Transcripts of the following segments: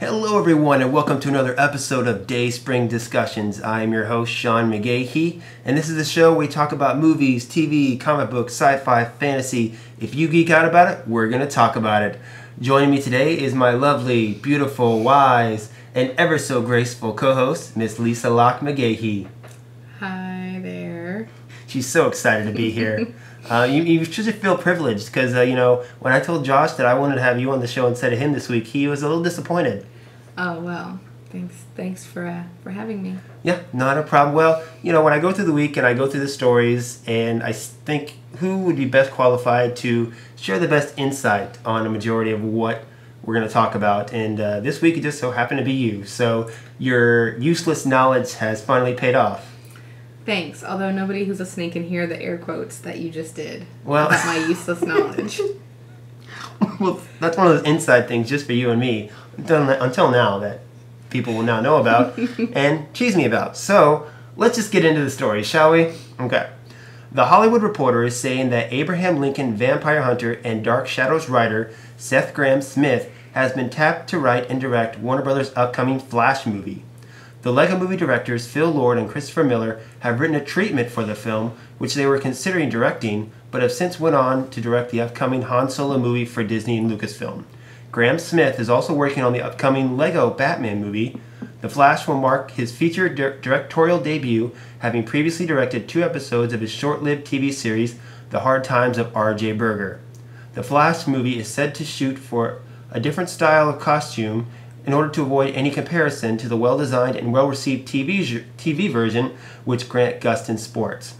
Hello everyone and welcome to another episode of Dayspring Discussions. I am your host Sean McGahee, and this is the show where we talk about movies, TV, comic books, sci-fi, fantasy. If you geek out about it, we're going to talk about it. Joining me today is my lovely, beautiful, wise, and ever so graceful co-host, Miss Lisa Locke McGahee. Hi there. She's so excited to be here. You should feel privileged because, when I told Josh that I wanted to have you on the show instead of him this week, he was a little disappointed. Oh, well, thanks for having me. Yeah, not a problem. Well, when I go through the week and I go through the stories, and I think who would be best qualified to share the best insight on a majority of what we're going to talk about. And this week it just so happened to be you. So your useless knowledge has finally paid off. Thanks, although nobody who's listening can hear the air quotes that you just did about my useless knowledge. Well, that's one of those inside things just for you and me until now that people will now know about and tease me about. So let's just get into the story, shall we? Okay. The Hollywood Reporter is saying that Abraham Lincoln vampire hunter and Dark Shadows writer Seth Grahame-Smith has been tapped to write and direct Warner Brothers' upcoming Flash movie. The Lego Movie directors Phil Lord and Christopher Miller have written a treatment for the film, which they were considering directing, but have since went on to direct the upcoming Han Solo movie for Disney and Lucasfilm. Grahame-Smith is also working on the upcoming Lego Batman movie. The Flash will mark his feature directorial debut, having previously directed 2 episodes of his short-lived TV series, The Hard Times of R.J. Berger. The Flash movie is said to shoot for a different style of costume in order to avoid any comparison to the well-designed and well-received TV version which Grant Gustin sports.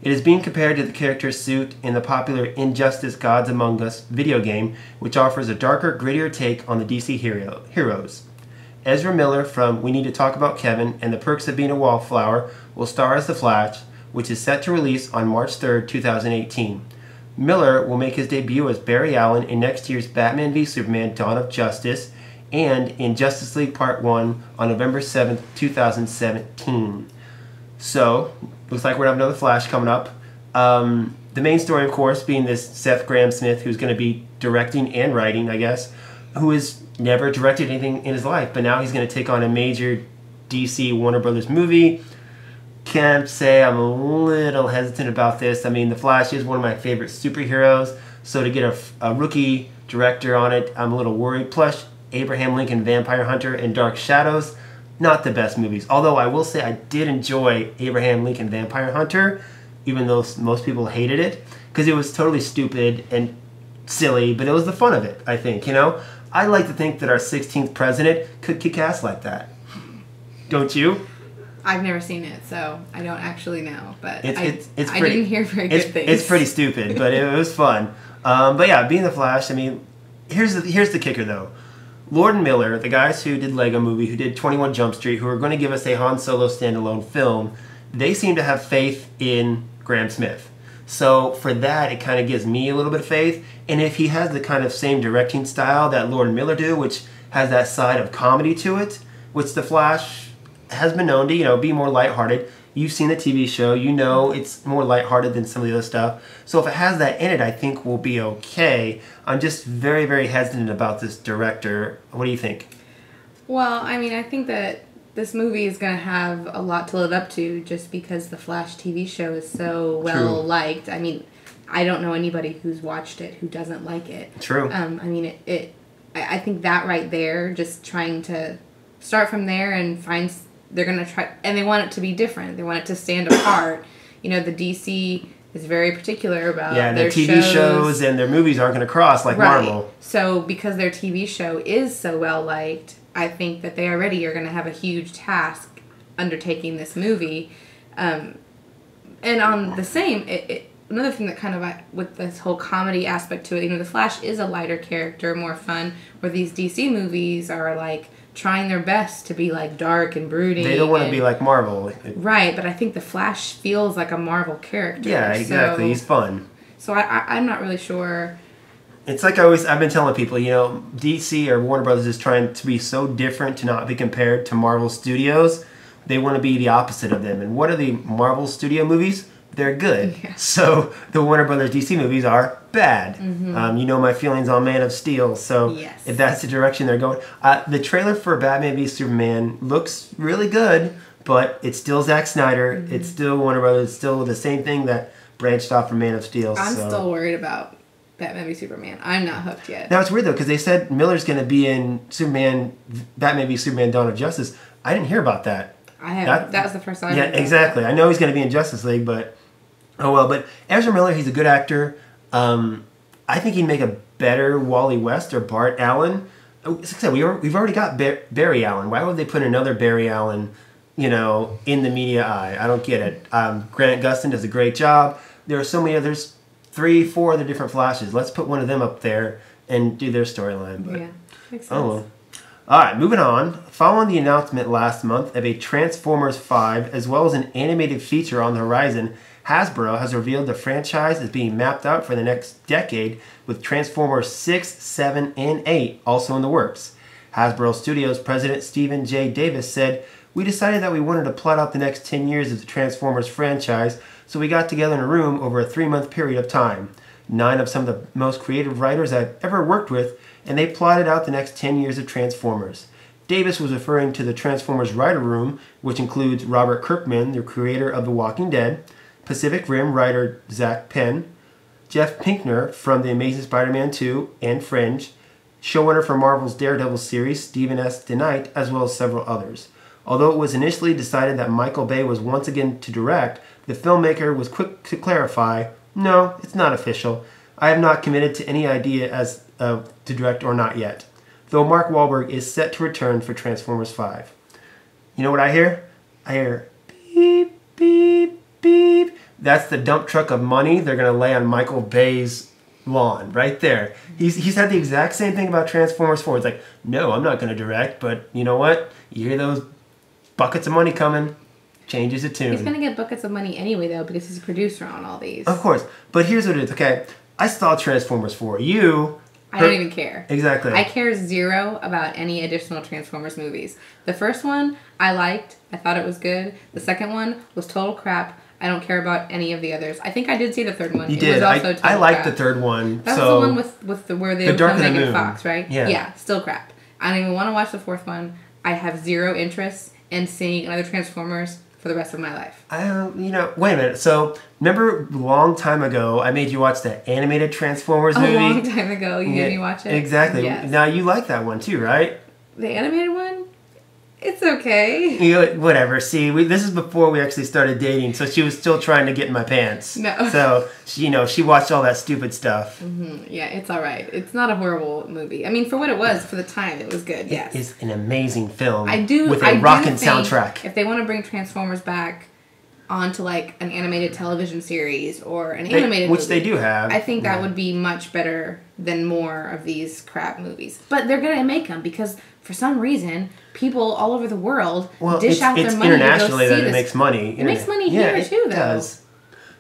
It is being compared to the character's suit in the popular Injustice Gods Among Us video game, which offers a darker, grittier take on the DC heroes. Ezra Miller from We Need to Talk About Kevin and the Perks of Being a Wallflower will star as the Flash, which is set to release on March 3, 2018. Miller will make his debut as Barry Allen in next year's Batman v Superman Dawn of Justice and in Justice League Part 1 on November 7th, 2017. So, looks like we're going to have another Flash coming up. The main story, of course, being this Seth Grahame-Smith, who's going to be directing and writing, I guess, who has never directed anything in his life, but now he's going to take on a major DC Warner Brothers movie. Can't say I'm a little hesitant about this. I mean, The Flash is one of my favorite superheroes, so to get a rookie director on it, I'm a little worried. Plus, Abraham Lincoln Vampire Hunter and Dark Shadows, not the best movies. Although I will say I did enjoy Abraham Lincoln Vampire Hunter, even though most people hated it, because it was totally stupid and silly, but it was the fun of it, I think, I like to think that our 16th president could kick ass like that. Don't you? I've never seen it, so I don't actually know, but I didn't hear very good things. It's pretty stupid, but it was fun. But yeah, being the Flash, I mean, here's the kicker, though. Lord and Miller, the guys who did Lego Movie, who did 21 Jump Street, who are going to give us a Han Solo standalone film, they seem to have faith in Grahame-Smith. So for that, it kind of gives me a little bit of faith. And if he has the kind of same directing style that Lord and Miller do, which has that side of comedy to it, which The Flash has been known to, be more lighthearted. You've seen the TV show. It's more lighthearted than some of the other stuff. So if it has that in it, I think we'll be okay. I'm just very, very hesitant about this director. What do you think? Well, I mean, I think that this movie is going to have a lot to live up to just because the Flash TV show is so well liked. I mean, I don't know anybody who's watched it who doesn't like it. True. I mean, I think that right there, just trying to start from there and find... They're going to try, and they want it to be different. They want it to stand apart. The DC is very particular about their TV shows and their movies aren't going to cross like Marvel. So because their TV show is so well liked, I think that they already are going to have a huge task undertaking this movie. And on the same, another thing that kind of, with this whole comedy aspect to it, The Flash is a lighter character, more fun, where these DC movies are like trying their best to be like dark and brooding. They don't want to be like Marvel. Right, but I think the Flash feels like a Marvel character. Yeah, exactly. He's fun. So I'm not really sure. It's like I've been telling people, DC or Warner Brothers is trying to be so different to not be compared to Marvel Studios. They want to be the opposite of them. And what are the Marvel Studio movies? they're good. Yeah. So the Warner Brothers DC movies are bad. You know my feelings on Man of Steel, so Yes. if that's the direction they're going. The trailer for Batman v Superman looks really good, but it's still Zack Snyder. It's still Warner Brothers. It's still the same thing that branched off from Man of Steel. I'm still worried about Batman v Superman. I'm not hooked yet. Now it's weird though, because they said Miller's going to be in Batman v Superman: Dawn of Justice. I didn't hear about that. I have. That was the first time. Yeah, exactly. I know he's going to be in Justice League, but oh well. But Ezra Miller, he's a good actor. I think he'd make a better Wally West or Bart Allen. Like I said, we've already got Barry Allen. Why would they put another Barry Allen, in the media eye? I don't get it. Grant Gustin does a great job. There are so many others, 3, 4 other different Flashes. Let's put one of them up there and do their storyline. Yeah, makes sense. Oh well. All right, moving on. Following the announcement last month of a Transformers 5 as well as an animated feature on the horizon, Hasbro has revealed the franchise is being mapped out for the next decade, with Transformers 6, 7, and 8 also in the works. Hasbro Studios president Stephen J. Davis said, "We decided that we wanted to plot out the next 10 years of the Transformers franchise, so we got together in a room over a 3-month period of time. 9 of some of the most creative writers I've ever worked with, and they plotted out the next 10 years of Transformers." Davis was referring to the Transformers writer room, which includes Robert Kirkman, the creator of The Walking Dead, Pacific Rim writer Zach Penn, Jeff Pinkner from The Amazing Spider-Man 2 and Fringe, showrunner for Marvel's Daredevil series Stephen S. DeKnight, as well as several others. Although it was initially decided that Michael Bay was once again to direct, the filmmaker was quick to clarify, "No, it's not official. I have not committed to any idea as to direct or not yet," though Mark Wahlberg is set to return for Transformers 5. You know what I hear? I hear beep, beep, beep. That's the dump truck of money they're going to lay on Michael Bay's lawn right there. He's had the exact same thing about Transformers 4. It's like, no, I'm not going to direct, but you know what? You hear those buckets of money coming, changes the tune. He's going to get buckets of money anyway, though, because he's a producer on all these. Of course. But here's what it is, okay? I saw Transformers 4. I don't even care. Exactly. I care zero about any additional Transformers movies. The first one, I liked. I thought it was good. The second one was total crap. I don't care about any of the others. I think I did see the third one. You did. I liked the third one. That was the one with where they were Megan Fox, right? Yeah. Yeah, still crap. I don't even want to watch the fourth one. I have zero interest in seeing another Transformers for the rest of my life. Wait a minute. So, remember a long time ago, I made you watch the animated Transformers movie? A long time ago, you made me watch it? Exactly. Yes. Now, you like that one too, right? The animated one? It's okay. Whatever. See, this is before we actually started dating, so she was still trying to get in my pants. No. So, she watched all that stupid stuff. Mm-hmm. Yeah, it's all right. It's not a horrible movie. I mean, for what it was, for the time, it was good, yes. It is an amazing film with a rockin' soundtrack. If they want to bring Transformers back onto, like, an animated television series or an animated which movie, they do have. I think that would be much better than more of these crap movies. But they're going to make them because, for some reason, people all over the world dish out their money to go see internationally that it makes money. It makes money here, too, though. It does.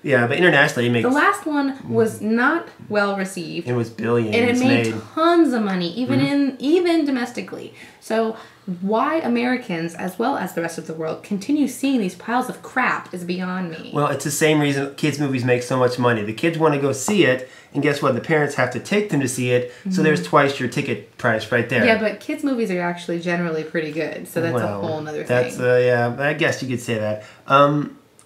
Yeah, but internationally it makes... The last one was not well received. It was billions and it made made. tons of money, even domestically. So why Americans, as well as the rest of the world, continue seeing these piles of crap is beyond me. Well, it's the same reason kids' movies make so much money. The kids want to go see it, and guess what? The parents have to take them to see it, so there's twice your ticket price right there. Yeah, but kids' movies are actually generally pretty good, so that's a whole other thing. Yeah, I guess you could say that.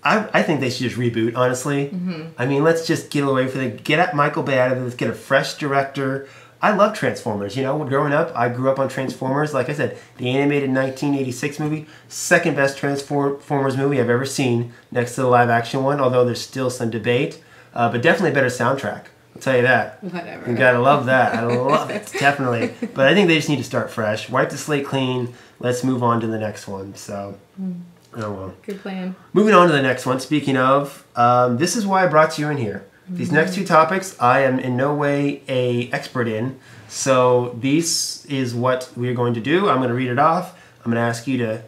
I think they should just reboot, honestly. Mm-hmm. I mean, let's just get away from it. Get Michael Bay out of it. Let's get a fresh director. I love Transformers. Growing up, I grew up on Transformers. Like I said, the animated 1986 movie, second best Transformers movie I've ever seen, next to the live action one, although there's still some debate. But definitely a better soundtrack. I'll tell you that. Whatever. You gotta love that. I love it, definitely. But I think they just need to start fresh. Wipe the slate clean. Let's move on to the next one. So... Oh, well. Good plan. Moving on to the next one. Speaking of, this is why I brought you in here. These next two topics, I am in no way a expert in. So this is what we're going to do. I'm going to read it off. I'm going to ask you to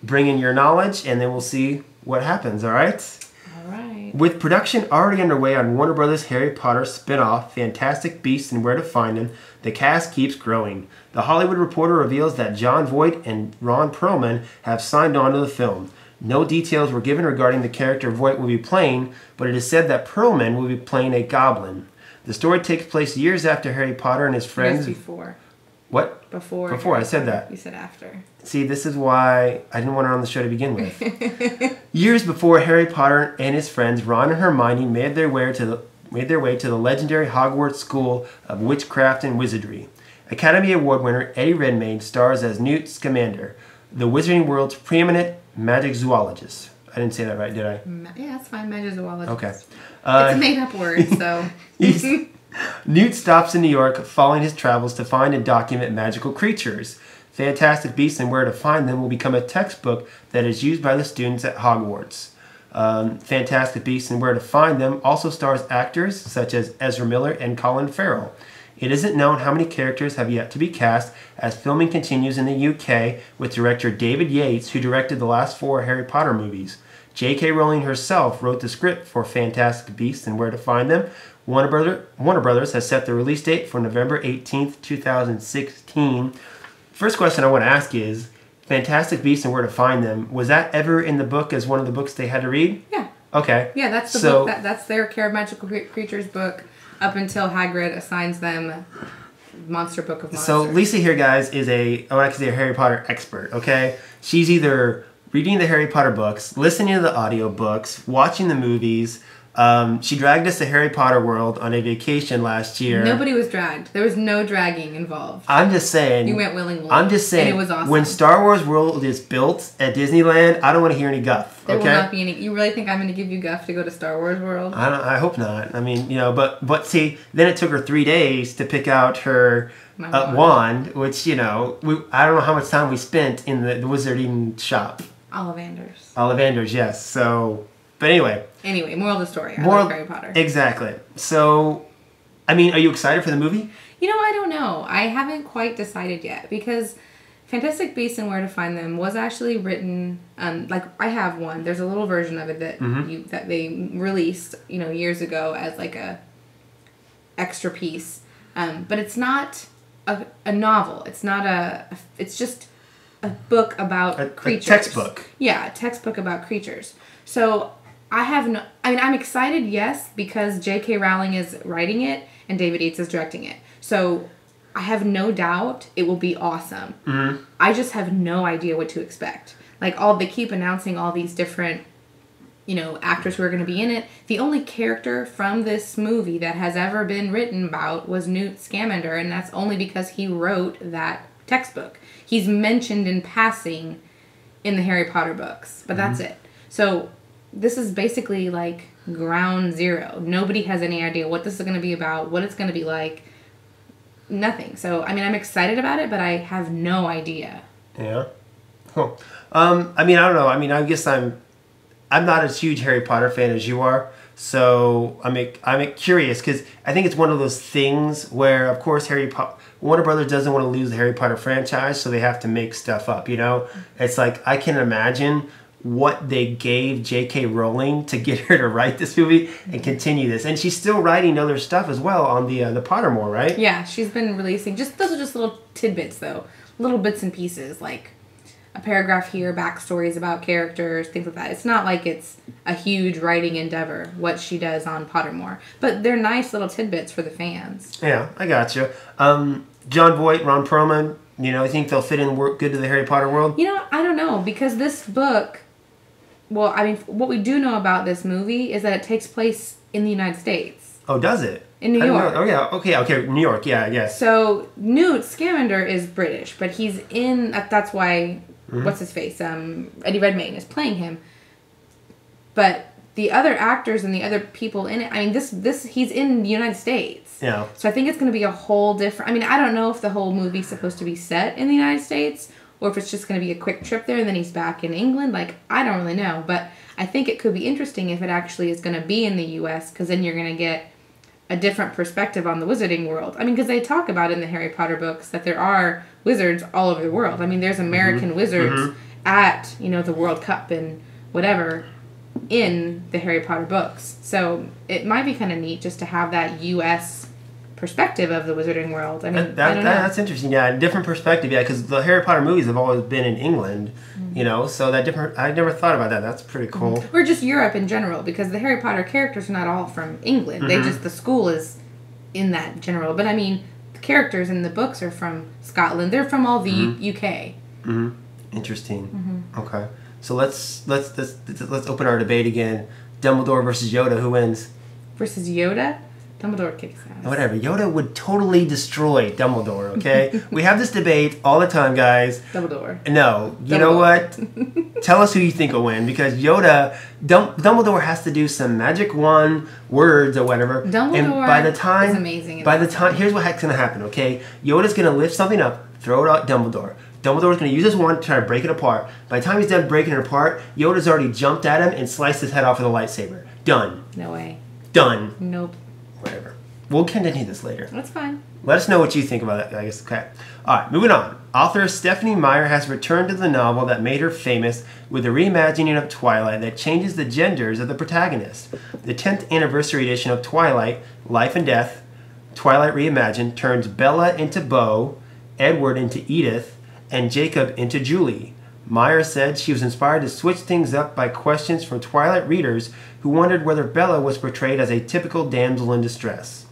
bring in your knowledge, and then we'll see what happens. All right? All right. With production already underway on Warner Brothers' Harry Potter spin-off, Fantastic Beasts and Where to Find Them, the cast keeps growing. The Hollywood Reporter reveals that Jon Voight and Ron Perlman have signed on to the film. No details were given regarding the character Voight will be playing, but it is said that Perlman will be playing a goblin. The story takes place years after Harry Potter and his friends... Years before. What? Before I said that. You said after. See, this is why I didn't want her on the show to begin with. Years before Harry Potter and his friends, Ron and Hermione made their way to the legendary Hogwarts School of Witchcraft and Wizardry. Academy Award winner Eddie Redmayne stars as Newt Scamander, the Wizarding World's preeminent magic zoologist. I didn't say that right, did I? Yeah, that's fine. Magic zoologist. Okay. It's a made-up word, so... Newt stops in New York following his travels to find and document magical creatures. Fantastic Beasts and Where to Find Them will become a textbook that is used by the students at Hogwarts. Fantastic Beasts and Where to Find Them also stars actors such as Ezra Miller and Colin Farrell. It isn't known how many characters have yet to be cast as filming continues in the UK with director David Yates, who directed the last 4 Harry Potter movies. J.K. Rowling herself wrote the script for Fantastic Beasts and Where to Find Them. Warner Brothers has set the release date for November 18th, 2016. First question I want to ask is, Fantastic Beasts and Where to Find Them, was that ever in the book as one of the books they had to read? Yeah. Okay. Yeah, that's the book. That's their Care of Magical Creatures book up until Hagrid assigns them Monster Book of Monsters. So Lisa here, guys, is a Harry Potter expert, okay? She's either reading the Harry Potter books, listening to the audiobooks, watching the movies. She dragged us to Harry Potter World on a vacation last year. Nobody was dragged. There was no dragging involved. I'm just saying. You went willingly. I'm just saying. And it was awesome. When Star Wars World is built at Disneyland, I don't want to hear any guff. There okay? will not be any. You really think I'm going to give you guff to go to Star Wars World? I hope not. I mean, but see, then it took her 3 days to pick out her wand, which, I don't know how much time we spent in the wizarding shop. Ollivanders, yes. So, but anyway. Moral of the story. I love Harry Potter. Exactly. So, are you excited for the movie? I don't know. I haven't quite decided yet because Fantastic Beasts and Where to Find Them was actually written, I have one. There's a little version of it that that they released, years ago as like a extra piece. But it's not a novel. It's not it's just a book about creatures. A textbook. Yeah, a textbook about creatures. So I'm excited, yes, because J.K. Rowling is writing it and David Yates is directing it. So I have no doubt it will be awesome. Mm-hmm. I just have no idea what to expect. They keep announcing all these different, actors who are going to be in it. The only character from this movie that has ever been written about was Newt Scamander, and that's only because he wrote that textbook. He's mentioned in passing in the Harry Potter books, but that's it. So this is basically ground zero. Nobody has any idea what this is going to be about, what it's going to be like. Nothing. So, I'm excited about it, but I have no idea. Yeah. Cool. I don't know. I guess I'm not as huge Harry Potter fan as you are. So I'm curious because I think it's one of those things where, of course, Warner Brothers doesn't want to lose the Harry Potter franchise, so they have to make stuff up. It's I can imagine what they gave J.K. Rowling to get her to write this movie and continue this, and she's still writing other stuff as well on the Pottermore, right? Yeah, she's been releasing those are just little tidbits though, little bits and pieces like a paragraph here, backstories about characters, things like that. It's not like it's a huge writing endeavor, what she does on Pottermore. But they're nice little tidbits for the fans. Yeah, I got you. John Voight, Ron Perlman, I think they'll fit in good to the Harry Potter world? I don't know, because this book, what we do know about this movie is that it takes place in the United States. Oh, does it? In New York. Oh, yeah. Okay. New York, yeah, I guess. So, Newt Scamander is British, but he's in... That's why... What's his face? Eddie Redmayne is playing him. But the other actors and the other people in it... he's in the United States. Yeah. So, I think it's going to be a whole different... I don't know if the whole movie's supposed to be set in the United States... or if it's just going to be a quick trip there and then he's back in England. I don't really know. But I think it could be interesting if it actually is going to be in the U.S. because then you're going to get a different perspective on the wizarding world. Because they talk about in the Harry Potter books that there are wizards all over the world. There's American wizards at, the World Cup and whatever in the Harry Potter books. So it might be kind of neat just to have that U.S. perspective of the wizarding world. I mean, that's interesting. Yeah, a different perspective. Yeah, because the Harry Potter movies have always been in England, so that different. I never thought about that. That's pretty cool. Or just Europe in general, because the Harry Potter characters are not all from England. They just, the school is in that general. But I mean, the characters in the books are from Scotland. They're from all the UK. Interesting. Okay, so let's open our debate again. Dumbledore versus Yoda. Who wins? Versus Yoda? Dumbledore kicks ass. Whatever. Yoda would totally destroy Dumbledore, okay? We have this debate all the time, guys. Dumbledore. No. You know what? Tell us who you think will win, because Dumbledore has to do some magic wand words or whatever. Dumbledore is amazing. Here's what's going to happen, okay? Yoda's going to lift something up, throw it at Dumbledore. Dumbledore's going to use his wand to try to break it apart. By the time he's done breaking it apart, Yoda's already jumped at him and sliced his head off with a lightsaber. Done. No way. Done. Nope. Whatever. We'll continue this later. That's fine. Let us know what you think about that, I guess. Okay. Alright, moving on. Author Stephanie Meyer has returned to the novel that made her famous with a reimagining of Twilight that changes the genders of the protagonists. The 10th anniversary edition of Twilight, Life and Death, Twilight Reimagined, turns Bella into Beau, Edward into Edith, and Jacob into Julie. Meyer said she was inspired to switch things up by questions from Twilight readers who wondered whether Bella was portrayed as a typical damsel in distress.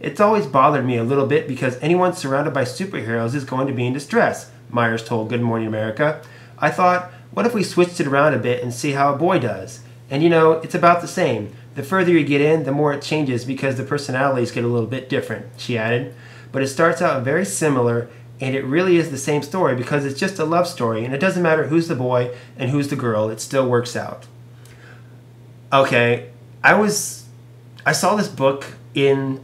It's always bothered me a little bit because anyone surrounded by superheroes is going to be in distress, Myers told Good Morning America. I thought, what if we switched it around a bit and see how a boy does? And it's about the same. The further you get in, the more it changes because the personalities get a little bit different, she added. But it starts out very similar, and it really is the same story because it's just a love story, and it doesn't matter who's the boy and who's the girl, it still works out. Okay, I saw this book in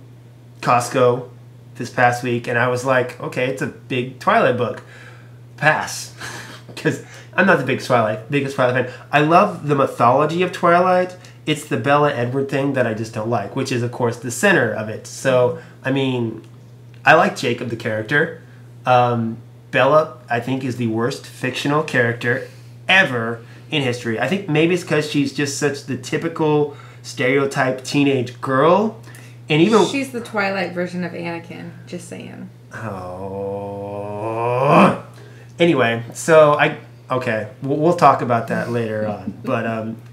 Costco this past week, and I was like, okay, it's a big Twilight book. Pass. Because I'm not the biggest Twilight fan. I love the mythology of Twilight. It's the Bella Edward thing that I just don't like, which is, of course, the center of it. So, I mean, I like Jacob, the character. Bella, I think, is the worst fictional character ever in history. I think maybe it's because she's just such the typical stereotype teenage girl. And even she's the Twilight version of Anakin, just saying. Oh. Anyway, so we'll talk about that later on. But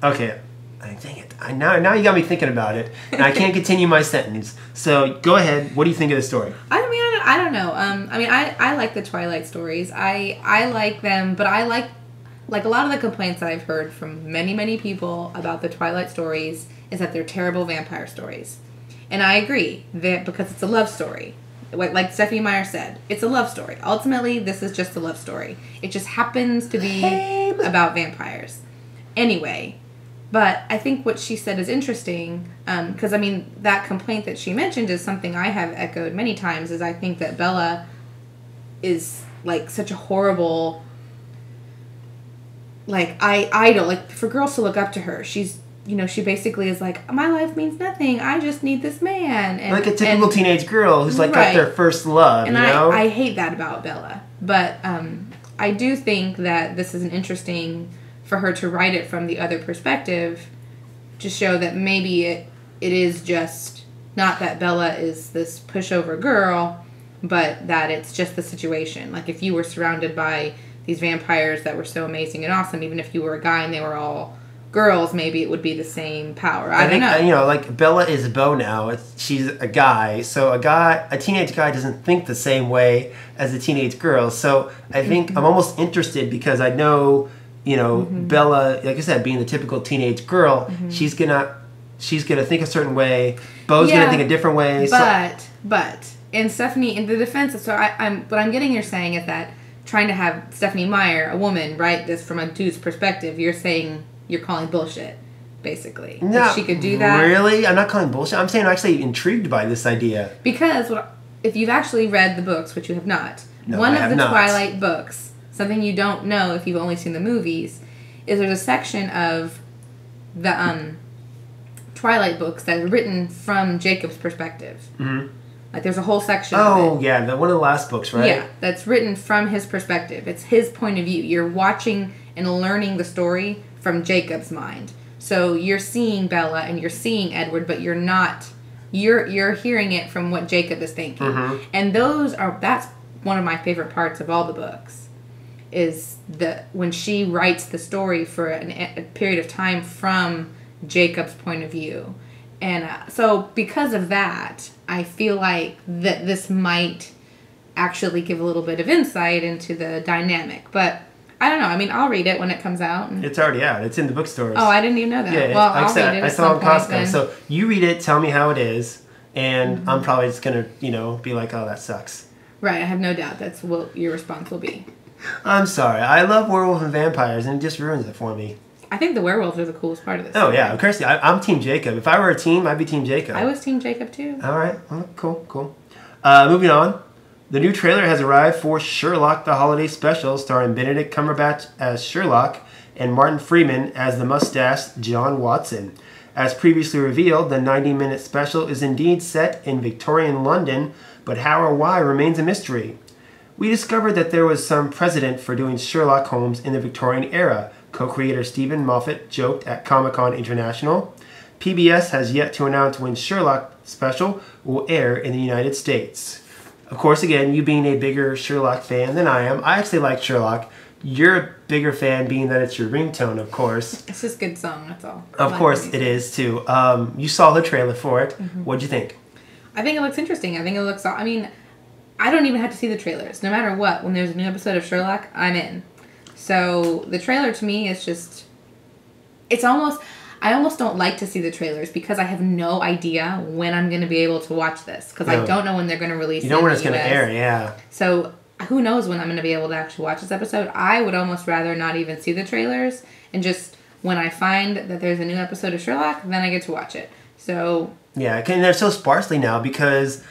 okay, dang it! Now you got me thinking about it, and I can't continue my sentence. So go ahead. What do you think of the story? I don't know. I like the Twilight stories. I like them, but I like a lot of the complaints that I've heard from many people about the Twilight stories is that they're terrible vampire stories. And I agree that because it's a love story. Like Stephanie Meyer said, it's a love story. Ultimately, this is just a love story. It just happens to be about vampires. Anyway, but I think what she said is interesting, because, that complaint that she mentioned is something I have echoed many times, is I think that Bella is, such a horrible, idol. For girls to look up to her, she's... she basically is like, my life means nothing. I just need this man. And, like a typical teenage girl who's got their first love, and I hate that about Bella. But I do think that this is an interesting for her to write it from the other perspective to show that maybe it is just not that Bella is this pushover girl, but that it's just the situation. Like if you were surrounded by these vampires that were so amazing and awesome, even if you were a guy and they were all girls, maybe it would be the same power. I don't know. Bella is a Beau now. She's a guy, so a teenage guy doesn't think the same way as a teenage girl. So I think I'm almost interested because I know, Bella, like I said, being the typical teenage girl, she's gonna think a certain way. Beau's gonna think a different way. But in Stephanie, in the defense, so what I'm getting you're saying is that trying to have Stephanie Meyer, a woman, write this from a dude's perspective, you're calling bullshit, basically. No, if she could do that. Really? I'm not calling bullshit. I'm saying I'm actually intrigued by this idea. Because if you've actually read the books, which you have not, one of the Twilight books, something you don't know if you've only seen the movies, is there's a section of the Twilight books that are written from Jacob's perspective. Mm-hmm. There's a whole section of it. Oh, yeah, one of the last books, right? Yeah, that's written from his perspective. It's his point of view. You're watching and learning the story from Jacob's mind. So you're seeing Bella and you're seeing Edward, but you're not You're hearing it from what Jacob is thinking. And that's one of my favorite parts of all the books, is when she writes the story for a period of time from Jacob's point of view. And so because of that, I feel like that this might actually give a little bit of insight into the dynamic. But I don't know. I mean, I'll read it when it comes out. It's already out. It's in the bookstores. Oh, I didn't even know that. Yeah, well, like I'll read it I at saw it some in point Costco. then. So you read it, tell me how it is, and I'm probably just going to, be like, oh, that sucks. Right, I have no doubt that's what your response will be. I'm sorry. I love werewolves and vampires, and it just ruins it for me. I think the werewolves are the coolest part of this. Oh, yeah. Of course, I'm Team Jacob. If I were a team, I'd be Team Jacob. I was Team Jacob, too. All right. Well, cool. Moving on. The new trailer has arrived for Sherlock the Holiday Special, starring Benedict Cumberbatch as Sherlock and Martin Freeman as the mustached John Watson. As previously revealed, the 90-minute special is indeed set in Victorian London, but how or why remains a mystery. We discovered that there was some precedent for doing Sherlock Holmes in the Victorian era, co-creator Stephen Moffat joked at Comic-Con International. PBS has yet to announce when Sherlock special will air in the United States. Of course, again, you being a bigger Sherlock fan than I am, I actually like Sherlock. You're a bigger fan being that it's your ringtone, of course. It's just a good song, that's all. Of course it is, too. You saw the trailer for it. What'd you think? I think it looks interesting. I think it looks... I mean, I don't even have to see the trailers. No matter what, when there's a new episode of Sherlock, I'm in. So the trailer to me is just... It's almost... I almost don't like to see the trailers because I have no idea when I'm going to be able to watch this. Because I don't know when they're going to release it. You know when it's going to air, yeah. So who knows when I'm going to be able to actually watch this episode. I would almost rather not even see the trailers. And just when I find that there's a new episode of Sherlock, then I get to watch it. So... Yeah, and they're so sparsely now because...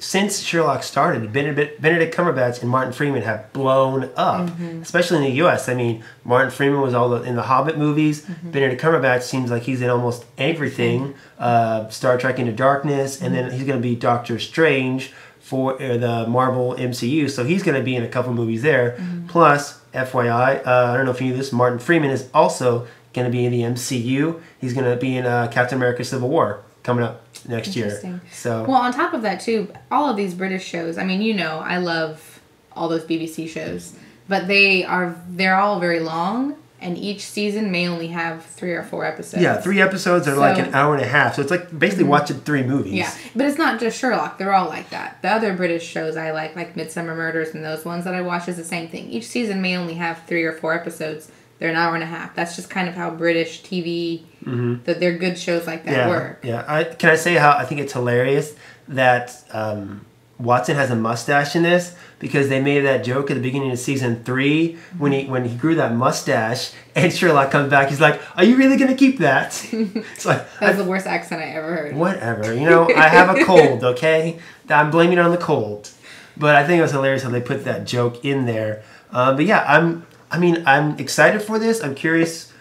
Since Sherlock started, Benedict Cumberbatch and Martin Freeman have blown up, especially in the U.S. I mean, Martin Freeman was in the Hobbit movies. Benedict Cumberbatch seems like he's in almost everything. Star Trek Into Darkness, and then he's going to be Doctor Strange for the Marvel MCU, so he's going to be in a couple movies there. Plus, FYI, I don't know if you knew this, Martin Freeman is also going to be in the MCU. He's going to be in Captain America Civil War coming up next year. So well, on top of that too, all of these British shows, I mean, I love all those BBC shows, but they're all very long, and each season may only have 3 or 4 episodes. Yeah, 3 episodes are like an hour and a half, so it's like basically watching 3 movies. Yeah, but it's not just Sherlock, they're all like that. The other British shows I like Midsummer Murders and those ones that I watch, is the same thing. Each season may only have 3 or 4 episodes. They're an hour and a half. That's just kind of how British TV, that they're good shows like that work. Yeah. Can I say how I think it's hilarious that Watson has a mustache in this? Because they made that joke at the beginning of season 3 when he grew that mustache, and Sherlock comes back. He's like, "Are you really going to keep that?" It's like, that's the worst accent I ever heard. Whatever. I have a cold, okay? I'm blaming it on the cold. But I think it was hilarious how they put that joke in there. But yeah, I'm excited for this. I'm curious,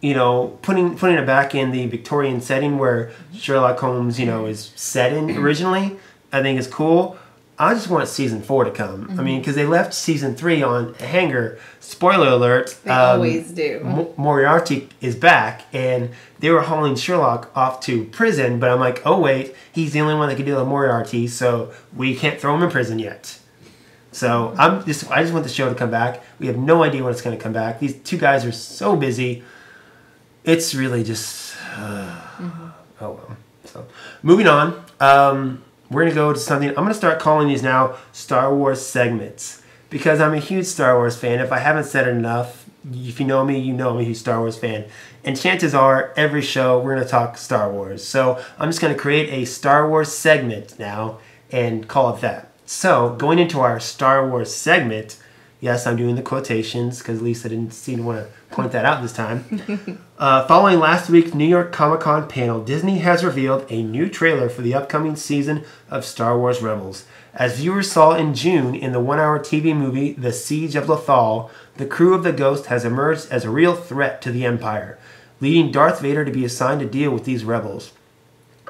putting it back in the Victorian setting where Sherlock Holmes, is set in originally. I think is cool. I just want season 4 to come. I mean, because they left season 3 on a hanger. Spoiler alert. They always do. Moriarty is back, and they were hauling Sherlock off to prison. But I'm like, oh wait, he's the only one that can deal with Moriarty, so we can't throw him in prison yet. So I just want the show to come back. We have no idea when it's going to come back. These 2 guys are so busy. It's really just oh well. So moving on, we're going to go to something. I'm going to start calling these now Star Wars segments because I'm a huge Star Wars fan. If I haven't said it enough, if you know me, you know I'm a huge Star Wars fan. And chances are, every show we're going to talk Star Wars. So I'm just going to create a Star Wars segment now and call it that. So, going into our Star Wars segment, yes, I'm doing the quotations because Lisa didn't seem to want to point that out this time. Following last week's New York Comic-Con panel, Disney has revealed a new trailer for the upcoming season of Star Wars Rebels. As viewers saw in June in the 1-hour TV movie The Siege of Lothal, the crew of the Ghost has emerged as a real threat to the Empire, leading Darth Vader to be assigned to deal with these rebels.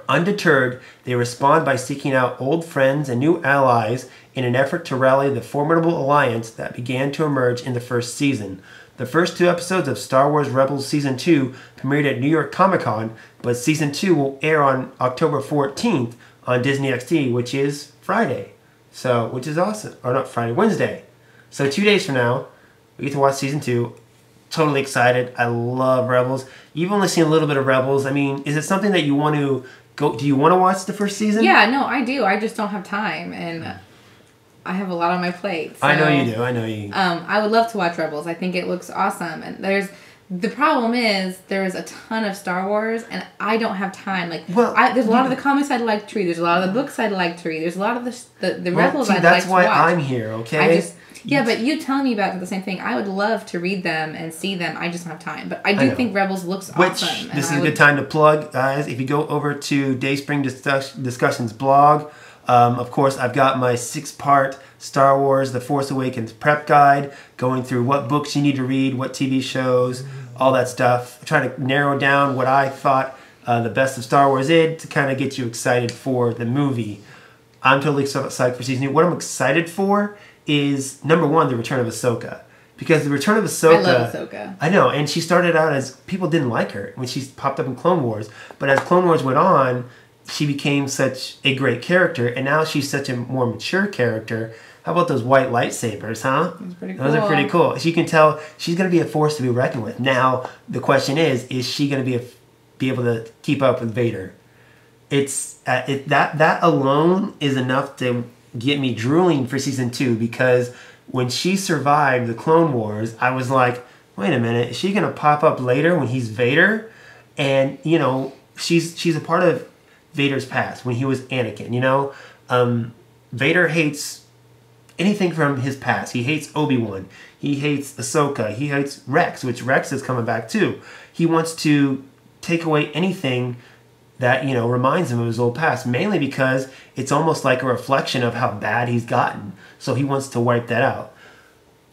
Undeterred, they respond by seeking out old friends and new allies in an effort to rally the formidable alliance that began to emerge in the first season. The first 2 episodes of Star Wars Rebels Season 2 premiered at New York Comic Con, but Season 2 will air on October 14th on Disney XD, which is Friday. So, which is awesome. Or not Friday, Wednesday. So 2 days from now, we get to watch Season 2. Totally excited. I love Rebels. You've only seen a little bit of Rebels. I mean, is it something that you want to go... Do you want to watch the first season? Yeah, no, I do. I just don't have time, and I have a lot on my plate. So, I know you do. I know you. I would love to watch Rebels. I think it looks awesome, and the problem is there's a ton of Star Wars, and I don't have time. Like, there's a lot of the comics I'd like to read. There's a lot of the books I'd like to read. There's a lot of the Rebels I'd like to watch. That's why I'm here. Okay. Yeah, but you telling me about the same thing. I would love to read them and see them. I just don't have time. But I do think Rebels looks awesome. This is a good time to plug, guys. If you go over to Dayspring Discussions blog, of course, I've got my 6-part Star Wars The Force Awakens prep guide, going through what books you need to read, what TV shows, all that stuff. Trying to narrow down what I thought the best of Star Wars is to kind of get you excited for the movie. I'm totally psyched for season 2. What I'm excited for is, number 1, the return of Ahsoka. Because the return of Ahsoka... I love Ahsoka. I know, and she started out as... People didn't like her when she popped up in Clone Wars. But as Clone Wars went on, she became such a great character, and now she's such a more mature character. How about those white lightsabers, huh? That's pretty cool. Those are pretty cool. She can tell she's going to be a force to be reckoned with. Now, the question is she going to be able to keep up with Vader? It's that alone is enough to get me drooling for season 2, because when she survived the Clone Wars, I was like, wait a minute, is she gonna pop up later when he's Vader? And you know, she's a part of Vader's past when he was Anakin. You know, Vader hates anything from his past. He hates Obi-Wan. He hates Ahsoka. He hates Rex, which Rex is coming back too. He wants to take away anything that, you know, reminds him of his old past, mainly because it's almost like a reflection of how bad he's gotten. So he wants to wipe that out.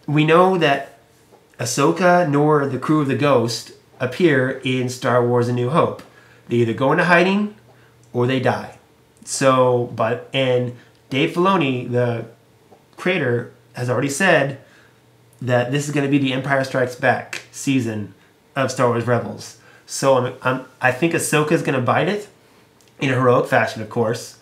We know that Ahsoka nor the crew of the Ghost appear in Star Wars A New Hope. They either go into hiding or they die. So, and Dave Filoni, the creator, has already said that this is going to be the Empire Strikes Back season of Star Wars Rebels. So I think Ahsoka's going to bite it in a heroic fashion, of course.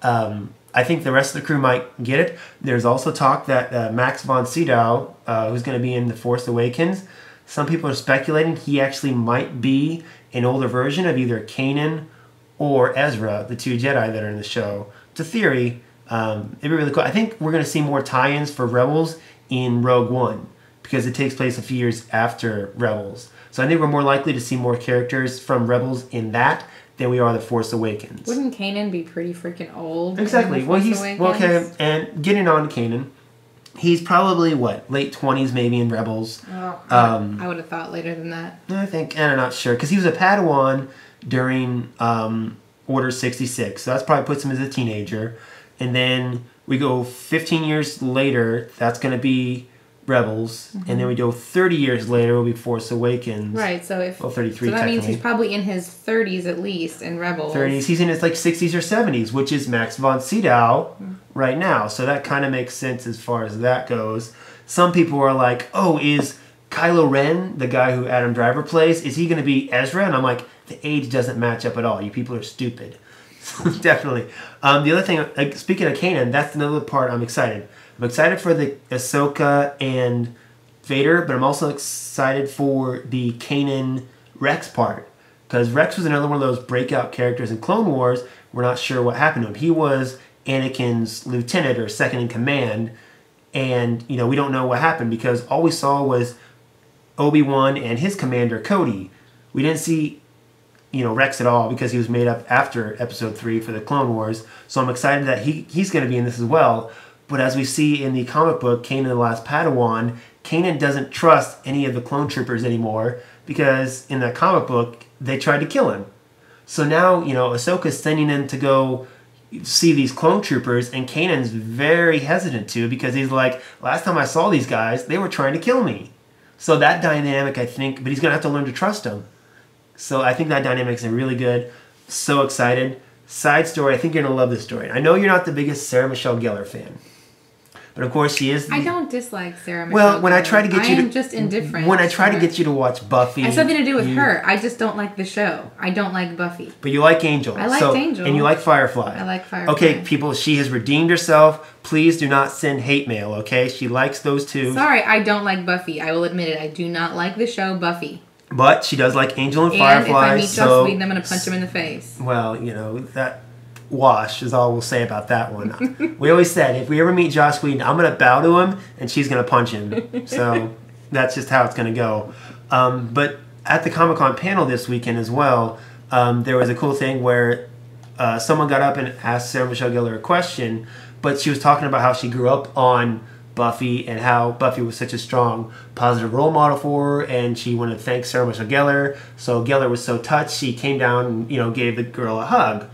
I think the rest of the crew might get it. There's also talk that Max von Sydow, who's going to be in The Force Awakens, some people are speculating he actually might be an older version of either Kanan or Ezra, the 2 Jedi that are in the show. It's a theory. It'd be really cool. I think we're going to see more tie-ins for Rebels in Rogue One, because it takes place a few years after Rebels. So I think we're more likely to see more characters from Rebels in that than we are The Force Awakens. Wouldn't Kanan be pretty freaking old? Exactly. Well, okay. And getting on Kanan, he's probably late 20s maybe in Rebels. I would have thought later than that. I think, and I'm not sure, because he was a Padawan during Order 66. So that probably puts him as a teenager. And then we go 15 years later. That's going to be Rebels, and then we go 30 years later will be Force Awakens. Right, so 33 so that means he's probably in his 30s at least in Rebels. 30s, he's in his 60s or 70s, which is Max von Sydow right now. So that kind of makes sense as far as that goes. Some people are like, oh, is Kylo Ren, the guy who Adam Driver plays, is he going to be Ezra? And I'm like, the age doesn't match up at all. You people are stupid. Definitely. The other thing, speaking of Kanan, that's another part I'm excited. I'm excited for the Ahsoka and Vader, but I'm also excited for the Kanan Rex part. Because Rex was another one of those breakout characters in Clone Wars. We're not sure what happened to him. He was Anakin's lieutenant or second in command. And, you know, we don't know what happened because all we saw was Obi-Wan and his commander, Cody. We didn't see, you know, Rex at all because he was made up after Episode 3 for the Clone Wars. So I'm excited that he's going to be in this as well. But as we see in the comic book, Kanan the Last Padawan, Kanan doesn't trust any of the clone troopers anymore because in the comic book, they tried to kill him. So now, you know, Ahsoka's sending him to go see these clone troopers, and Kanan's very hesitant to because he's like, last time I saw these guys, they were trying to kill me. So that dynamic, I think, but he's going to have to learn to trust them. So I think that dynamic's really good. So excited. Side story, I think you're going to love this story. I know you're not the biggest Sarah Michelle Gellar fan. But of course, she is. I don't dislike Sarah Michelle Well, when I Gellar. try to get you I am to just indifferent. when I try to her. get you to watch Buffy, It has something to do with her. I just don't like the show. I don't like Buffy. But you like Angel. I liked Angel. And you like Firefly. I like Firefly. Okay, people, she has redeemed herself. Please do not send hate mail, okay? She likes those two. Sorry, I don't like Buffy. I will admit it. I do not like the show Buffy. But she does like Angel and Firefly. And if I meet Joss Whedon, I'm going to punch him in the face. Well, that wash is all we'll say about that one. We always said, if we ever meet Joss Whedon, I'm going to bow to him, and she's going to punch him. So that's just how it's going to go. But at the Comic-Con panel this weekend as well, there was a cool thing where someone got up and asked Sarah Michelle Gellar a question, but she was talking about how she grew up on Buffy and how Buffy was such a strong positive role model for her, and she wanted to thank Sarah Michelle Gellar. So Gellar was so touched, she came down and gave the girl a hug.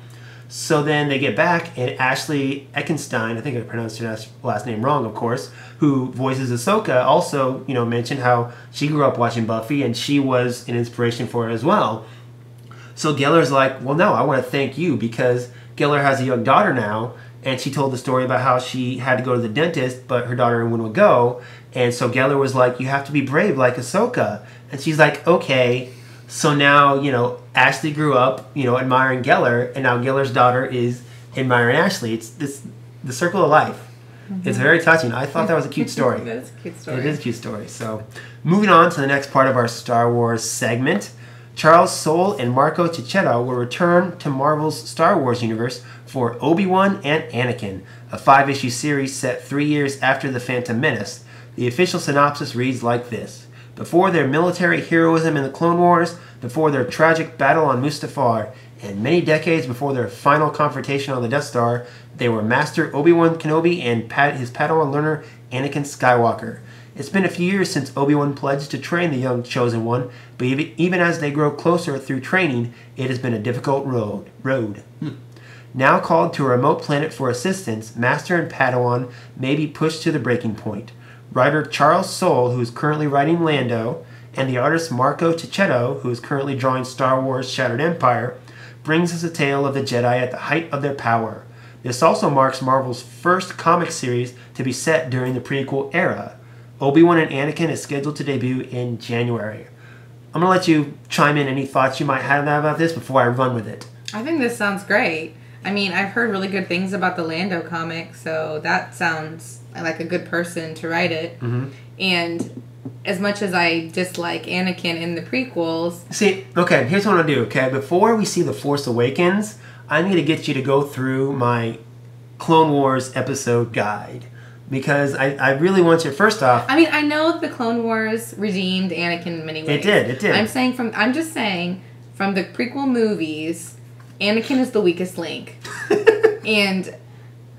So then they get back, and Ashley Eckstein, I think I pronounced her last name wrong, of course, who voices Ahsoka, also mentioned how she grew up watching Buffy, and she was an inspiration for her as well. So Gellar's like, well, no, I want to thank you, because Gellar has a young daughter now, and she told the story about how she had to go to the dentist, but her daughter wouldn't go. And so Gellar was like, you have to be brave like Ahsoka. And she's like, okay. So now, Ashley grew up, admiring Gellar, and now Gellar's daughter is admiring Ashley. It's the circle of life. Mm-hmm. It's very touching. I thought that was a cute story. That is a cute story. It is a cute story. So moving on to the next part of our Star Wars segment. Charles Soule and Marco Cicchetto will return to Marvel's Star Wars universe for Obi-Wan and Anakin, a 5-issue series set 3 years after The Phantom Menace. The official synopsis reads like this. Before their military heroism in the Clone Wars, before their tragic battle on Mustafar, and many decades before their final confrontation on the Death Star, they were Master Obi-Wan Kenobi and his Padawan learner Anakin Skywalker. It's been a few years since Obi-Wan pledged to train the young Chosen One, but even as they grow closer through training, it has been a difficult road. Now called to a remote planet for assistance, Master and Padawan may be pushed to the breaking point. Writer Charles Soule, who is currently writing Lando, and the artist Marco Cicchetto, who is currently drawing Star Wars Shattered Empire, brings us a tale of the Jedi at the height of their power. This also marks Marvel's first comic series to be set during the prequel era. Obi-Wan and Anakin is scheduled to debut in January. I'm going to let you chime in any thoughts you might have about this before I run with it. I think this sounds great. I mean, I've heard really good things about the Lando comic, so that sounds like a good person to write it. Mm-hmm. And as much as I dislike Anakin in the prequels... See, okay, here's what I'm going to do, okay? Before we see The Force Awakens, I need to get you to go through my Clone Wars episode guide. Because I really want you, first off... I mean, I know the Clone Wars redeemed Anakin in many ways. It did. I'm just saying, from the prequel movies, Anakin is the weakest link. And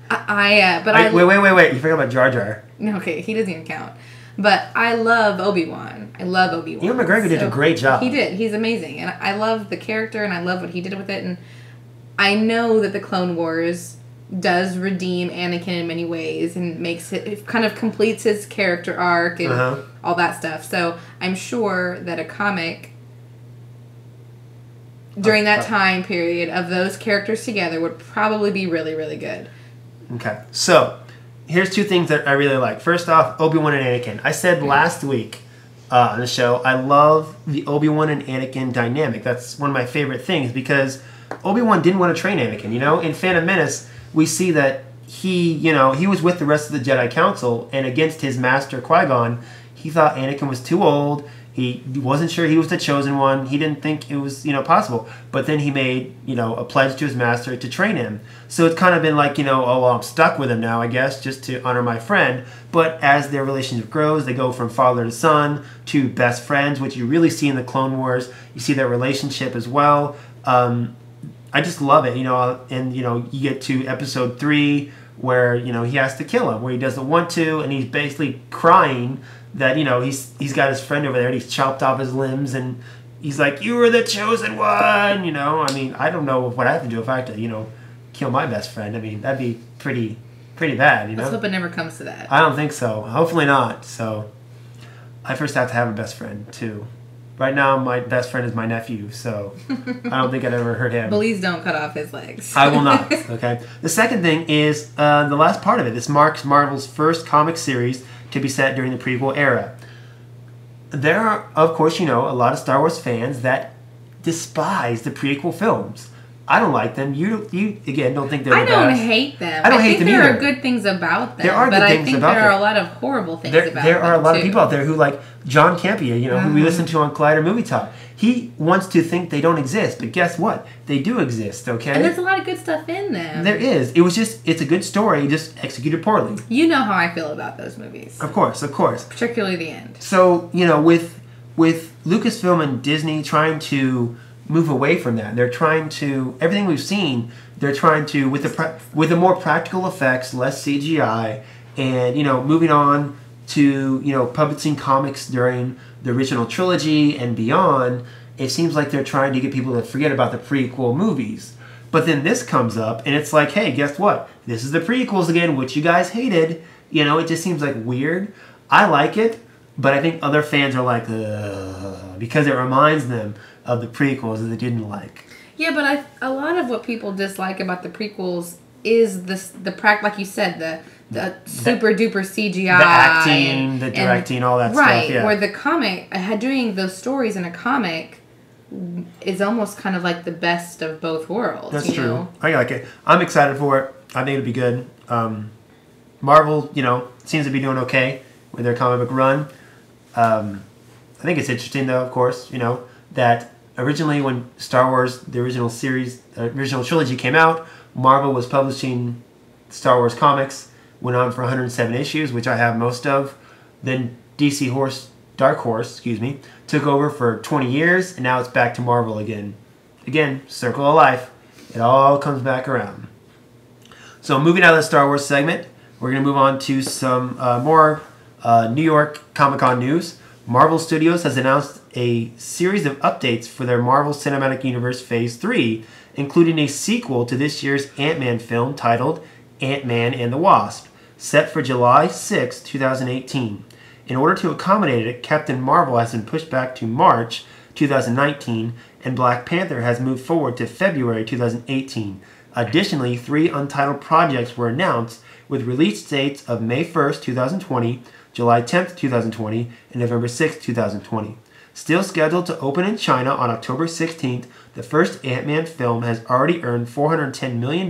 Wait. You forgot about Jar Jar. No, okay, he doesn't even count. But I love Obi-Wan. Ewan McGregor did a great job. He did. He's amazing. And I love the character, and I love what he did with it. And I know that the Clone Wars does redeem Anakin in many ways and makes it kind of completes his character arc and all that stuff. So I'm sure that a comic during that time period of those characters together would probably be really, really good. Okay, so here's two things that I really like. First off, Obi-Wan and Anakin. I said last week on the show, I love the Obi-Wan and Anakin dynamic. That's one of my favorite things because Obi-Wan didn't want to train Anakin. In Phantom Menace, we see that he was with the rest of the Jedi Council, and against his master Qui-Gon, he thought Anakin was too old. He wasn't sure he was the chosen one. He didn't think it was, possible. But then he made, a pledge to his master to train him. So it's kind of been like, I'm stuck with him now, I guess, just to honor my friend. But as their relationship grows, they go from father to son to best friends, which you really see in the Clone Wars. You see their relationship as well. I just love it, and, you get to episode 3 where, he has to kill him, where he doesn't want to, and he's basically crying that, he's got his friend over there, and he's chopped off his limbs, and he's like, you were the chosen one, I mean, I don't know what I have to do if I have to, kill my best friend. I mean, that'd be pretty bad, Let's hope it never comes to that. I don't think so. Hopefully not. So I first have to have a best friend, too. Right now, my best friend is my nephew, so I don't think I'd ever hurt him. Please don't cut off his legs. I will not, okay? The second thing is the last part of it. This marks Marvel's first comic series to be set during the prequel era. There are, of course, a lot of Star Wars fans that despise the prequel films. I don't like them. You again, don't think they're the best. I don't hate them. I don't hate them either. There are good things about them. There are good things about them. But I think there are a lot of horrible things about them, There are a lot of too. people out there who, like John Campea, who we listen to on Collider Movie Talk. He wants to think they don't exist, but guess what? They do exist, okay? And there's a lot of good stuff in them. There is. It's a good story, just executed poorly. You know how I feel about those movies. Of course. Particularly the end. So, with Lucasfilm and Disney trying to move away from that, they're trying to, everything we've seen, they're trying to, with the more practical effects, less CGI, and, moving on to, publishing comics during the original trilogy and beyond, it seems like they're trying to get people to forget about the prequel movies. But then this comes up, and it's like, hey, guess what? This is the prequels again, which you guys hated. It just seems like weird. I like it, but I think other fans are like, ugh, because it reminds them of the prequels that they didn't like. Yeah, but a lot of what people dislike about the prequels is like you said, the super duper CGI, the acting, the directing, all that stuff. Right, yeah. where the comic, doing those stories in a comic is almost kind of like the best of both worlds. That's true. I like it. I'm excited for it. I think it'll be good. Marvel, seems to be doing okay with their comic book run. I think it's interesting, though, of course, that originally when Star Wars, the original trilogy came out, Marvel was publishing Star Wars comics, went on for 107 issues, which I have most of. Then Dark Horse, took over for 20 years, and now it's back to Marvel again. Again, circle of life. It all comes back around. So moving out of the Star Wars segment, we're going to move on to some more New York Comic-Con news. Marvel Studios has announced a series of updates for their Marvel Cinematic Universe Phase 3, including a sequel to this year's Ant-Man film titled Ant-Man and the Wasp, set for July 6, 2018. In order to accommodate it, Captain Marvel has been pushed back to March 2019, and Black Panther has moved forward to February 2018. Additionally, 3 untitled projects were announced, with release dates of May 1st, 2020, July 10th, 2020, and November 6th, 2020. Still scheduled to open in China on October 16th, the first Ant-Man film has already earned $410 million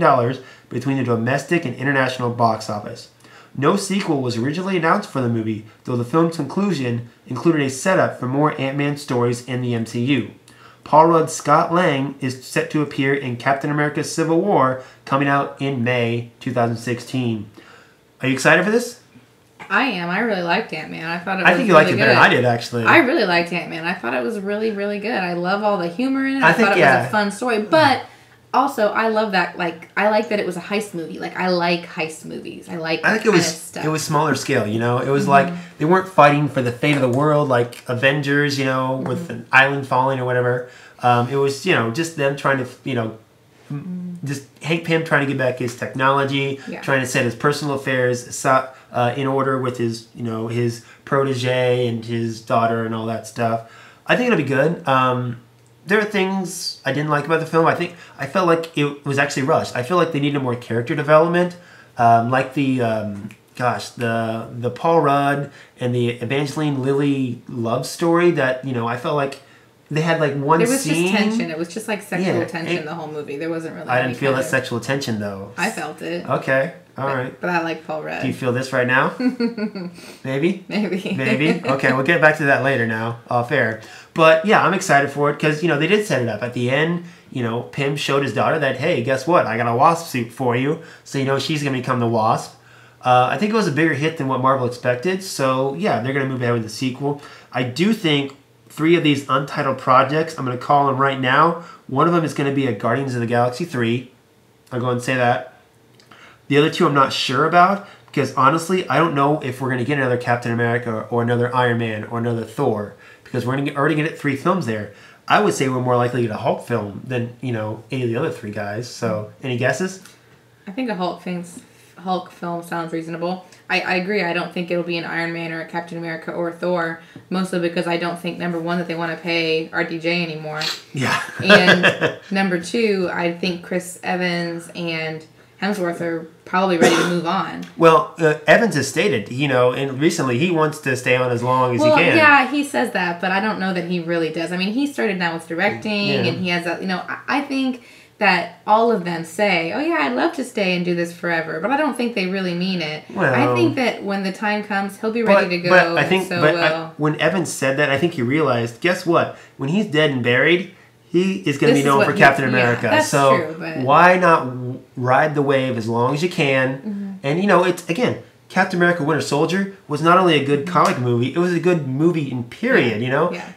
between the domestic and international box office. No sequel was originally announced for the movie, though the film's conclusion included a setup for more Ant-Man stories in the MCU. Paul Rudd's Scott Lang is set to appear in Captain America Civil War, coming out in May 2016. Are you excited for this? I am. I really liked Ant-Man. I thought it was I think you liked it better than I did, actually. I really liked Ant-Man. I thought it was really, really good. I love all the humor in it. I thought it was a fun story. But also, I love that, I like that it was a heist movie. I like heist movies. I think it was stuff. It was smaller scale, It was like, they weren't fighting for the fate of the world like Avengers, with an island falling or whatever. It was, just them trying to, just Hank Pym trying to get back his technology, trying to set his personal affairs in order with his, his protege and his daughter and all that stuff. I think it'll be good. There are things I didn't like about the film. I felt like it was actually rushed. I feel like they needed more character development, like the Paul Rudd and the Evangeline Lilly love story. That I felt like they had one scene. There was just tension. It was just sexual tension the whole movie. There wasn't really. I didn't feel that sexual tension though. I felt it. Okay. All right. But I like Paul Rudd. Do you feel this right now? Maybe? Maybe. Okay, we'll get back to that later now, off air. But yeah, I'm excited for it because, they did set it up. At the end, Pym showed his daughter that, hey, guess what? I got a wasp suit for you. So, she's going to become the Wasp. I think it was a bigger hit than what Marvel expected. So, yeah, they're going to move ahead with the sequel. I do think 3 of these untitled projects, I'm going to call them right now. One of them is going to be a Guardians of the Galaxy 3. I'll go ahead and say that. The other 2 I'm not sure about because honestly, I don't know if we're going to get another Captain America or another Iron Man or another Thor because we're already going to get 3 films there. I would say we're more likely to get a Hulk film than, any of the other 3 guys. So, any guesses? I think a Hulk Hulk film sounds reasonable. I agree. I don't think it'll be an Iron Man or a Captain America or a Thor, mostly because I don't think, number one, that they want to pay RDJ anymore. Yeah. And number two, I think Chris Evans and Hemsworth are probably ready to move on. Well, Evans has stated, and recently he wants to stay on as long as he can. Yeah, he says that, but I don't know that he really does. I mean, he started now with directing, and he has I think that all of them say, oh yeah, I'd love to stay and do this forever, but I don't think they really mean it. Well, I think that when the time comes, he'll be ready to go. But I think, when Evans said that, I think he realized, guess what? When he's dead and buried, he is going to be known for Captain America. That's so true, but why not ride the wave as long as you can? And it's again, Captain America: Winter Soldier was not only a good comic movie; it was a good movie in period.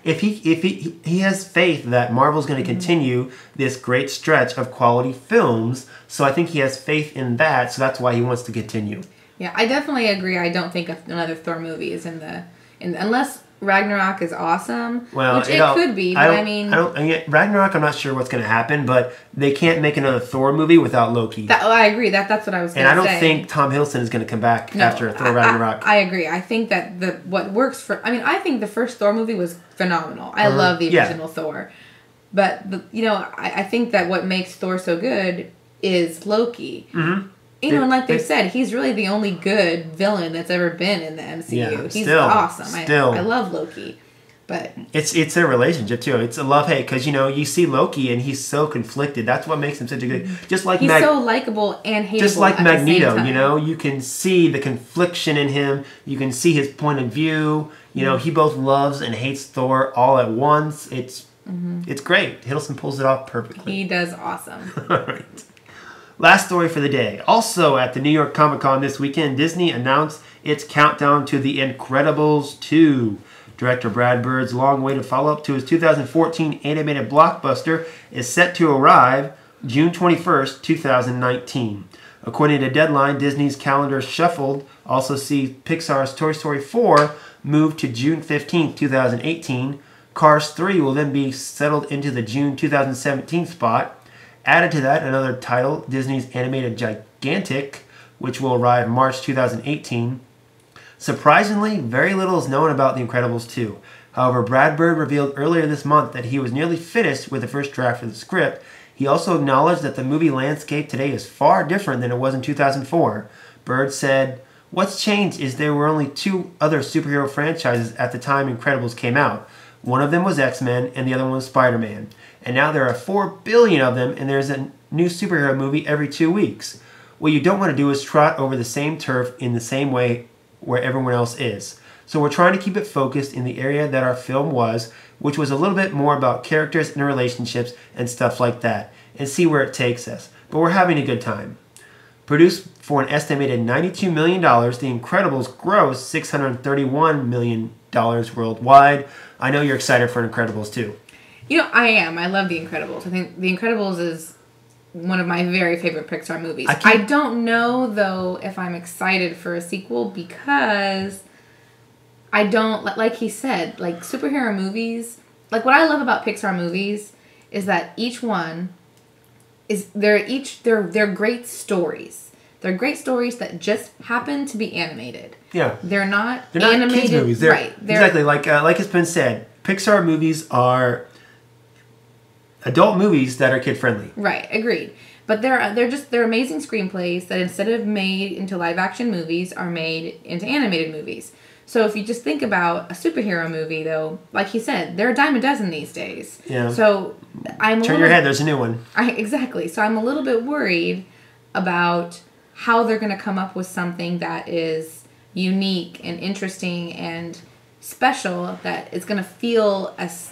If he has faith that Marvel's going to continue this great stretch of quality films, so I think he has faith in that. So that's why he wants to continue. Yeah, I definitely agree. I don't think another Thor movie is unless Ragnarok is awesome, which it could be. But Ragnarok, I'm not sure what's going to happen, but they can't make another Thor movie without Loki. I agree. That's what I was going to say. And I don't think Tom Hiddleston is going to come back after Thor Ragnarok. I agree. I think that what works for... I think the first Thor movie was phenomenal. I love the original Thor. But, I think that what makes Thor so good is Loki. Mm-hmm. And like they said, he's really the only good villain that's ever been in the MCU. Yeah, he's awesome. I love Loki. But it's their relationship too. It's a love-hate because you see Loki and he's so conflicted. That's what makes him such a good. Just like he's so likable and hateable. Just like Magneto, you can see the confliction in him. You can see his point of view. He both loves and hates Thor all at once. It's great. Hiddleston pulls it off perfectly. He does awesome. All right. Last story for the day. Also at the New York Comic Con this weekend, Disney announced its countdown to The Incredibles 2. Director Brad Bird's long-awaited follow-up to his 2014 animated blockbuster is set to arrive June 21st, 2019. According to Deadline, Disney's calendar shuffled also sees Pixar's Toy Story 4 move to June 15th, 2018. Cars 3 will then be settled into the June 2017 spot. Added to that, another title, Disney's animated Gigantic, which will arrive March 2018. Surprisingly, very little is known about The Incredibles 2. However, Brad Bird revealed earlier this month that he was nearly finished with the first draft of the script. He also acknowledged that the movie landscape today is far different than it was in 2004. Bird said, "What's changed is there were only 2 other superhero franchises at the time Incredibles came out. One of them was X-Men and the other one was Spider-Man. And now there are 4 billion of them, and there's a new superhero movie every 2 weeks. What you don't want to do is trot over the same turf in the same way where everyone else is. So we're trying to keep it focused in the area that our film was, which was a little bit more about characters and relationships and stuff like that, and see where it takes us. But we're having a good time." Produced for an estimated $92 million, The Incredibles grossed $631 million worldwide. I know you're excited for Incredibles too. I am. I love The Incredibles. I think The Incredibles is one of my very favorite Pixar movies. I don't know, though, if I'm excited for a sequel because I don't... Like he said, superhero movies... what I love about Pixar movies is that each one is... They're great stories. They're great stories that just happen to be animated. Yeah. They're not animated... kids movies. Exactly. Like it's been said, Pixar movies are... adult movies that are kid-friendly. Right, agreed. But they're amazing screenplays that instead of made into live-action movies are made into animated movies. So if you just think about a superhero movie, though, like he said, they're a dime a dozen these days. Yeah. So turn your head, there's a new one. Exactly. So I'm a little bit worried about how they're going to come up with something that is unique and interesting and special, that it's going to feel as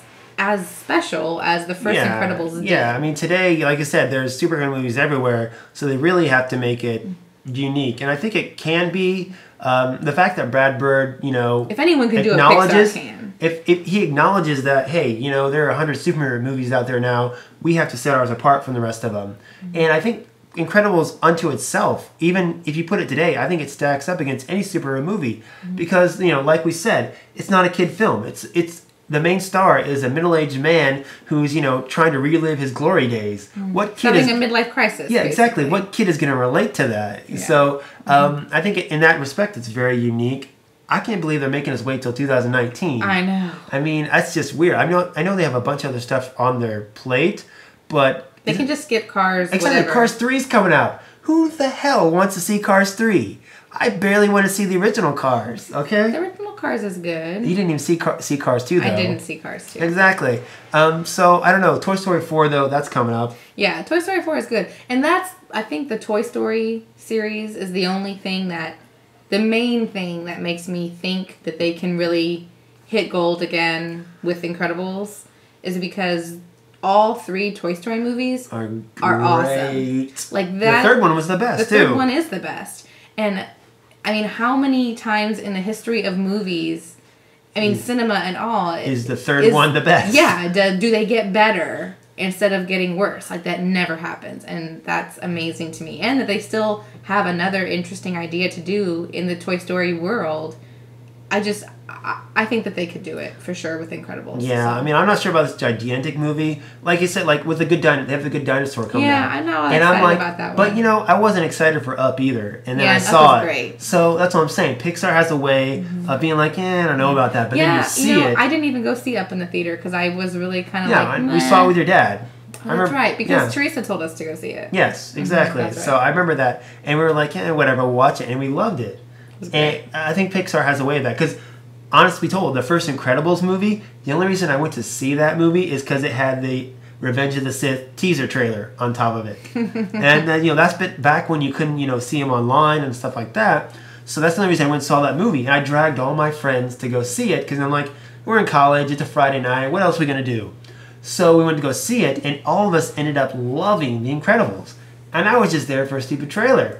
special as the first Incredibles did. Yeah, I mean, today, like I said, there's superhero movies everywhere, so they really have to make it unique. And I think it can be the fact that Brad Bird, if anyone can do it, Pixar can. If he acknowledges that, hey, there are 100 superhero movies out there now, we have to set ours apart from the rest of them. Mm-hmm. And I think Incredibles unto itself, even if you put it today, I think it stacks up against any superhero movie. Mm-hmm. Because, like we said, it's not a kid film. It's the main star is a middle-aged man who's, trying to relive his glory days. What kid having a midlife crisis? Yeah, basically. exactly. What kid is going to relate to that? Yeah. So I think in that respect, it's very unique. I can't believe they're making us wait till 2019. I know. I mean, that's just weird. I know they have a bunch of other stuff on their plate, but they can just skip Cars. Exactly. Whatever. Cars 3's coming out. Who the hell wants to see Cars 3? I barely want to see the original Cars. Okay. The original Cars is good. You didn't even see Cars 2 though. I didn't see Cars 2. Exactly. So I don't know. Toy Story 4 though, that's coming up. Yeah, Toy Story 4 is good, and I think the Toy Story series is the main thing that makes me think that they can really hit gold again with Incredibles is because all 3 Toy Story movies are awesome. Like that. The third one was the best too. The third one is the best. And I mean, how many times in the history of movies, cinema and all, is the third one the best? Yeah. Do they get better instead of getting worse? Like that never happens, and that's amazing to me. And that they still have another interesting idea to do in the Toy Story world. I think that they could do it for sure with Incredibles. Yeah, so. I'm not sure about this gigantic movie. Like you said, like with the they have the Good Dinosaur coming out. Yeah, I know. I'm excited excited about that one. But I wasn't excited for Up either, and then I Up saw it. Great. So that's what I'm saying. Pixar has a way of being like, I don't know about that, but then you see it. I didn't even go see Up in the theater because I was really kind of we saw it with your dad. That's right, because Teresa told us to go see it. Yes, exactly. That's right. So I remember that, and we were like, whatever, we'll watch it, and we loved it. And I think Pixar has a way of that, because honest to be told, the first Incredibles movie, the only reason I went to see that movie is because it had the Revenge of the Sith teaser trailer on top of it. And then, that's back when you couldn't, see them online and stuff like that. So that's the only reason I went and saw that movie. And I dragged all my friends to go see it, because I'm like, we're in college, it's a Friday night, what else are we going to do? So we went to go see it, and all of us ended up loving The Incredibles. And I was just there for a stupid trailer,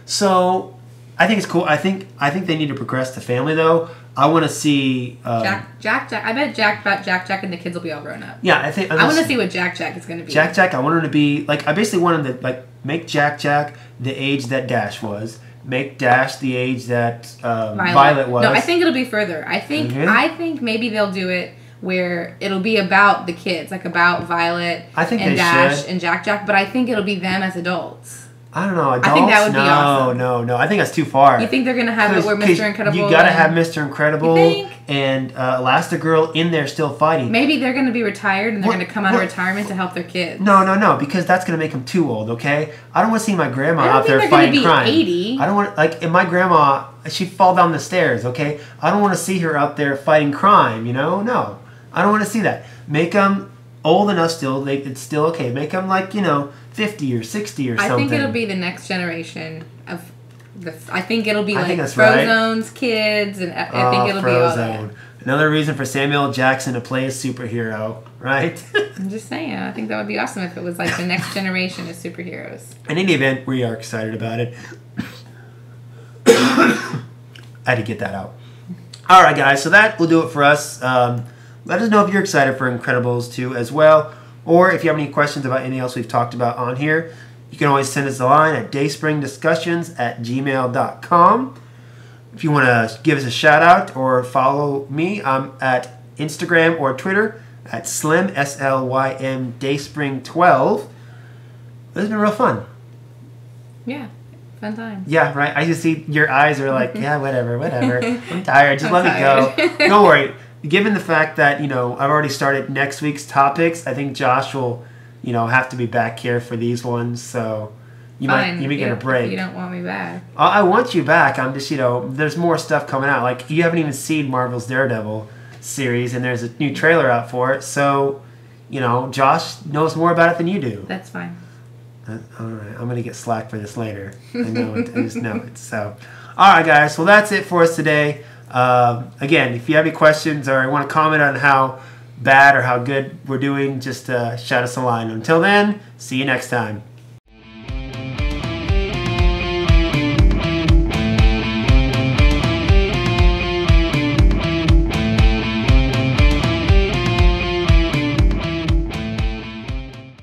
So I think it's cool. I think they need to progress the family, though. I want to see Jack. I bet Jack and the kids will be all grown up. Yeah, I think I want to see what Jack is going to be. Jack. I want him to be I basically want him to make Jack the age that Dash was. Make Dash the age that Violet was. No, I think it'll be further. I think maybe they'll do it where it'll be about the kids, like about Violet and Dash and Jack. But I think it'll be them as adults. I don't know. Adults? I think that would be awesome. No. I think that's too far. You think they're going to have it where Mr. Incredible... You got to have Mr. Incredible and Elastigirl in there still fighting. Maybe they're going to be retired and they're going to come out of retirement to help their kids. No, because that's going to make them too old, okay? I don't want to see my grandma out there fighting crime. 80. I don't want... If my grandma, she'd fall down the stairs, okay? I don't want to see her out there fighting crime, No. I don't want to see that. Make them old enough still. It's still okay. Make them 50 or 60 or something. I think it'll be the next generation of I think it'll be Frozone's kids, and I think it'll be all that. Another reason for Samuel L. Jackson to play a superhero, right? I'm just saying. I think that would be awesome if it was the next generation of superheroes. In any event, we are excited about it. I had to get that out. All right, guys. So that will do it for us. Let us know if you're excited for Incredibles 2 as well. Or if you have any questions about anything else we've talked about on here, you can always send us a line at dayspringdiscussions@gmail.com. If you want to give us a shout out or follow me, I'm at Instagram or Twitter at Slim, SLYM, Dayspring12. This has been real fun. Yeah, fun time. Yeah, right. I just see your eyes are like, yeah, whatever. I'm tired. Just let me go. Don't worry. Given the fact that, I've already started next week's topics, I think Josh will, have to be back here for these ones. So you might get a break. If you don't want me back. I want you back. I'm just, there's more stuff coming out. You haven't even seen Marvel's Daredevil series, and there's a new trailer out for it. So, Josh knows more about it than you do. That's fine. All right. I'm going to get slack for this later. I know it. I just know it. So, all right, guys. Well, that's it for us today. Again, if you have any questions or want to comment on how bad or how good we're doing, just shout us a line. Until then, see you next time.